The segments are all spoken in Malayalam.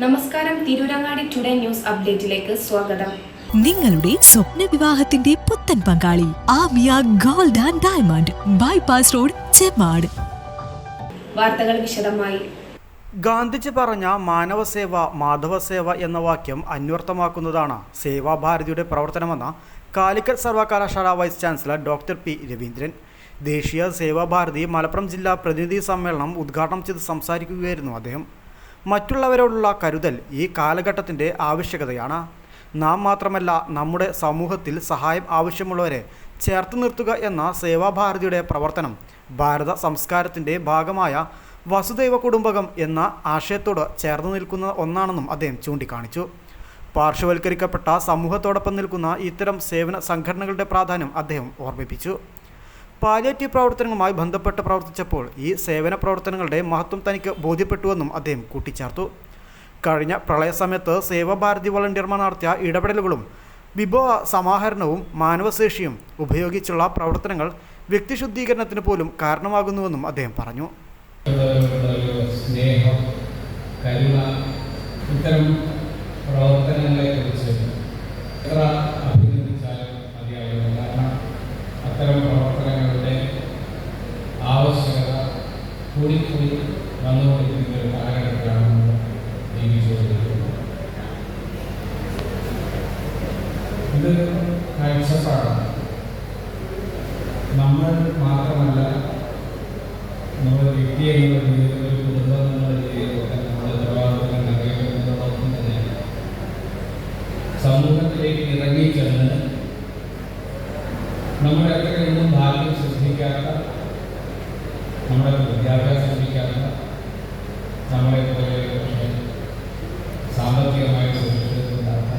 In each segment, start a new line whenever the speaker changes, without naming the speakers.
നമസ്കാരം, തിരൂരങ്ങാടി ടുഡേ ന്യൂസ് അപ്ഡേറ്റിലേക്ക് സ്വാഗതം.
നിങ്ങളുടെ സ്വപ്ന വിവാഹത്തിന്റെ പുത്തൻ പങ്കാളി Amiya gold and diamond, bypass road, Chemmad.
വാർത്തകൾ വിശദമായി.
ഗാന്ധിജി പറഞ്ഞ മാനവസേവ മാധവസേവ എന്ന വാക്യം അന്വർത്ഥമാക്കുന്നതാണ് സേവാഭാരതിയുടെ പ്രവർത്തനമെന്ന് കാലിക്കറ്റ് സർവകലാശാല vice chancellor doctor P Raveendran. ദേശീയ സേവാഭാരതി മലപ്പുറം ജില്ലാ പ്രതിനിധി സമ്മേളനം ഉദ്ഘാടനം ചെയ്ത് സംസാരിക്കുകയായിരുന്നു അദ്ദേഹം. മറ്റുള്ളവരോടുള്ള കരുതൽ ഈ കാലഘട്ടത്തിൻ്റെ ആവശ്യകതയാണ്. നാം മാത്രമല്ല, നമ്മുടെ സമൂഹത്തിൽ സഹായം ആവശ്യമുള്ളവരെ ചേർത്ത് നിർത്തുക എന്ന സേവാഭാരതിയുടെ പ്രവർത്തനം ഭാരത സംസ്കാരത്തിൻ്റെ ഭാഗമായ വസുദൈവ കുടുംബകം എന്ന ആശയത്തോട് ചേർന്ന് നിൽക്കുന്ന ഒന്നാണെന്നും അദ്ദേഹം ചൂണ്ടിക്കാണിച്ചു. പാർശ്വവൽക്കരിക്കപ്പെട്ട സമൂഹത്തോടൊപ്പം നിൽക്കുന്ന ഇത്തരം സേവന സംഘടനകളുടെ പ്രാധാന്യം അദ്ദേഹം ഓർമ്മിപ്പിച്ചു. പാലിയേറ്റീവ് പ്രവർത്തനങ്ങളുമായി ബന്ധപ്പെട്ട് പ്രവർത്തിച്ചപ്പോൾ ഈ സേവന പ്രവർത്തനങ്ങളുടെ മഹത്വം തനിക്ക് ബോധ്യപ്പെട്ടുവെന്നും അദ്ദേഹം കൂട്ടിച്ചേർത്തു. കഴിഞ്ഞ പ്രളയ സമയത്ത് സേവാഭാരതി വളണ്ടിയർമാർ നടത്തിയ ഇടപെടലുകളും വിഭവ സമാഹരണവും മാനവശേഷിയും ഉപയോഗിച്ചുള്ള പ്രവർത്തനങ്ങൾ വ്യക്തിശുദ്ധീകരണത്തിന് പോലും കാരണമാകുന്നുവെന്നും അദ്ദേഹം പറഞ്ഞു.
സ്നേഹം, കരുണ, ഇത്തരം പ്രവർത്തനങ്ങളെക്കുറിച്ച് എത്ര അഭിനന്ദിച്ചാലും മതിയാവില്ല. കാരണം അത്തരം പ്രവർത്തനങ്ങളുടെ ആവശ്യകത കൂടിക്കൂടി വന്നുകൊണ്ടിരിക്കുന്ന ഒരു കാലഘട്ടത്തിലാണ് നമ്മൾ ജീവിച്ചുകൊണ്ടിരിക്കുന്നത്. ഇത് കാഴ്ചപ്പാടാണ്. നമ്മൾ മാത്രമല്ല, നമ്മുടെ വ്യക്തി എന്നുള്ള രീതിയിൽ, ഒരു കുടുംബം എന്നുള്ള രീതിയിലൊക്കെ നമ്മൾ ഉത്തരവാദിത്തങ്ങൾ നിറവേറ്റുന്നതോടൊപ്പം തന്നെ സമൂഹത്തിലേക്ക് ഇറങ്ങിച്ചെന്ന് നമ്മുടെ അത്രയൊന്നും ഭാഗ്യം സൃഷ്ടിക്കാത്ത, നമ്മുടെ വിദ്യാഭ്യാസം ലഭിക്കാത്ത, നമ്മളെ പോലെ പക്ഷേ സാമ്പത്തികമായി സുരക്ഷിതത്വമില്ലാത്ത,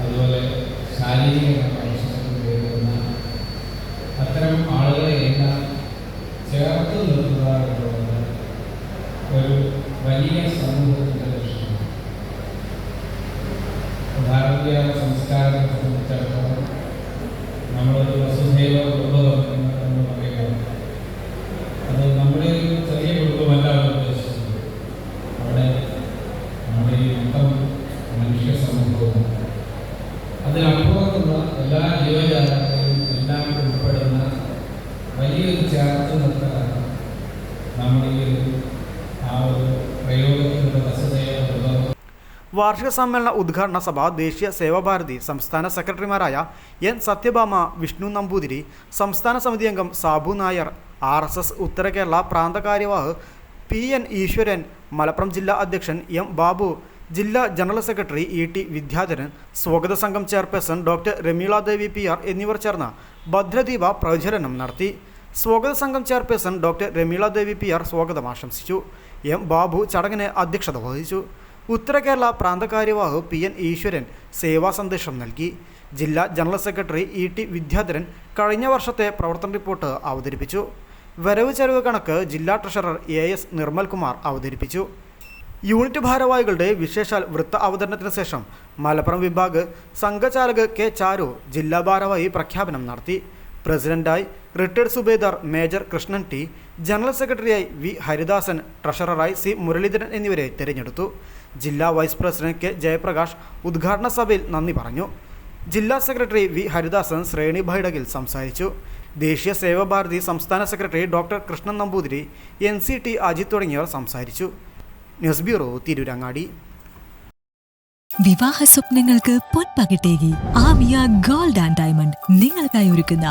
അതുപോലെ ശാരീരികമായി നേരിടുന്ന അത്തരം ആളുകളെ എല്ലാം ചേർത്ത് നിർത്തുക എന്നുള്ളത് ഒരു വലിയ സമൂഹത്തിൻ്റെ ലക്ഷ്യമാണ്. ഭാരതീയ സംസ്കാരത്തെ സംബന്ധിച്ചിടത്തോളം നമ്മളൊരു വസുദൈവ കുടുംബം എന്ന് പറയുന്നത് അത് നമ്മുടെ ഒരു ചെറിയ കുടുംബമല്ല ഉദ്ദേശിച്ചത്. അവിടെ നമ്മുടെ ഈ മൊത്തം മനുഷ്യ സമൂഹവും അതിനപ്പുറത്തുള്ള എല്ലാ ജീവജാലങ്ങളെയും എല്ലാം ഉൾപ്പെടുന്ന വലിയൊരു ചേർത്ത് നിർത്തലാണ് നമ്മുടെ ഈ ആ ഒരു പ്രയോഗത്തിലുള്ള വസുദൈവ കുടുംബം.
വാർഷിക സമ്മേളന ഉദ്ഘാടന സഭ ദേശീയ സേവാഭാരതി സംസ്ഥാന സെക്രട്ടറിമാരായ എൻ സത്യഭാമ, വിഷ്ണു നമ്പൂതിരി, സംസ്ഥാന സമിതി അംഗം സാബു നായർ, RSS ഉത്തര കേരള പ്രാന്തകാര്യവാഹ് PN ഈശ്വരൻ, മലപ്പുറം ജില്ലാ അധ്യക്ഷൻ M ബാബു, ജില്ലാ ജനറൽ സെക്രട്ടറി ET വിദ്യാധരൻ, സ്വാഗത സംഘം ചെയർപേഴ്സൺ ഡോക്ടർ രമീള ദേവി PR എന്നിവർ ചേർന്ന് ഭദ്രദീപ പ്രജ്വലനം നടത്തി. സ്വാഗത സംഘം ചെയർപേഴ്സൺ ഡോക്ടർ രമീള ദേവി PR സ്വാഗതം ആശംസിച്ചു. M ബാബു ചടങ്ങിന് അധ്യക്ഷത വഹിച്ചു. ഉത്തര കേരള പ്രാന്തകാര്യവാഹ് PN ഈശ്വരൻ സേവാ സന്ദേശം നൽകി. ജില്ലാ ജനറൽ സെക്രട്ടറി ET വിദ്യാധരൻ കഴിഞ്ഞ വർഷത്തെ പ്രവർത്തന റിപ്പോർട്ട് അവതരിപ്പിച്ചു. വരവ് ചെലവ് കണക്ക് ജില്ലാ ട്രഷറർ AS നിർമ്മൽകുമാർ അവതരിപ്പിച്ചു. യൂണിറ്റ് ഭാരവാഹികളുടെ വിശേഷാൽ വൃത്ത അവതരണത്തിന് ശേഷം മലപ്പുറം വിഭാഗ് സംഘചാലക് K ചാരു ജില്ലാ ഭാരവാഹി പ്രഖ്യാപനം നടത്തി. പ്രസിഡന്റായി retired Subedar major Krishnan T, general സെക്രട്ടറിയായി V ഹരിദാസൻ, ട്രഷററായി C മുരളീധരൻ എന്നിവരെ തിരഞ്ഞെടുത്തു. ജില്ലാ വൈസ് പ്രസിഡന്റ് K ജയപ്രകാശ് ഉദ്ഘാടന സഭയിൽ നന്ദി പറഞ്ഞു. ജില്ലാ സെക്രട്ടറി V ഹരിദാസൻ ശ്രേണി ബൈഠകിൽ സംസാരിച്ചു. ദേശീയ സേവാഭാരതി സംസ്ഥാന secretary doctor Krishnan Namboothiri, NCT Ajith തുടങ്ങിയവർ സംസാരിച്ചു. News bureau, Tirurangadi.
വിവാഹ സ്വപ്നങ്ങൾക്ക് പൊൻപകിട്ടേകി ആമിയ ഗോൾഡ് ആൻഡ് ഡയമണ്ട് നിങ്ങൾക്കായി ഒരുക്കുന്ന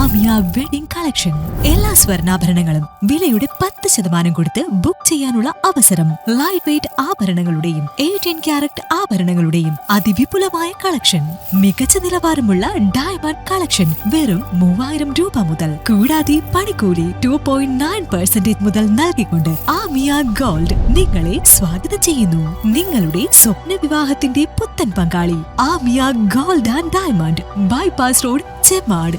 ആമിയ വെഡിംഗ് കളക്ഷൻ. എല്ലാ സ്വർണ്ണാഭരണങ്ങളും വിലയുടെ 10% കൊടുത്ത് ബുക്ക് ചെയ്യാനുള്ള അവസരം. ലൈറ്റ് വെയ്റ്റ് ആഭരണങ്ങളുടെയും 18 ക്യാരറ്റ് ആഭരണങ്ങളുടെയും അതിവിപുലമായ കളക്ഷൻ. മികച്ച നിലവാരമുള്ള ഡയമണ്ട് കളക്ഷൻ വെറും 3000 രൂപ മുതൽ. കൂടാതെ പണിക്കൂലി 2.9% മുതൽ നൽകിക്കൊണ്ട് ആമിയ ഗോൾഡ് നിങ്ങളെ സ്വാഗതം ചെയ്യുന്നു. നിങ്ങളുടെ സ്വപ്ന വിവാഹത്തിൽ പുത്തൻ പങ്കാളി Amiya gold and diamond, bypass road, Chemmad.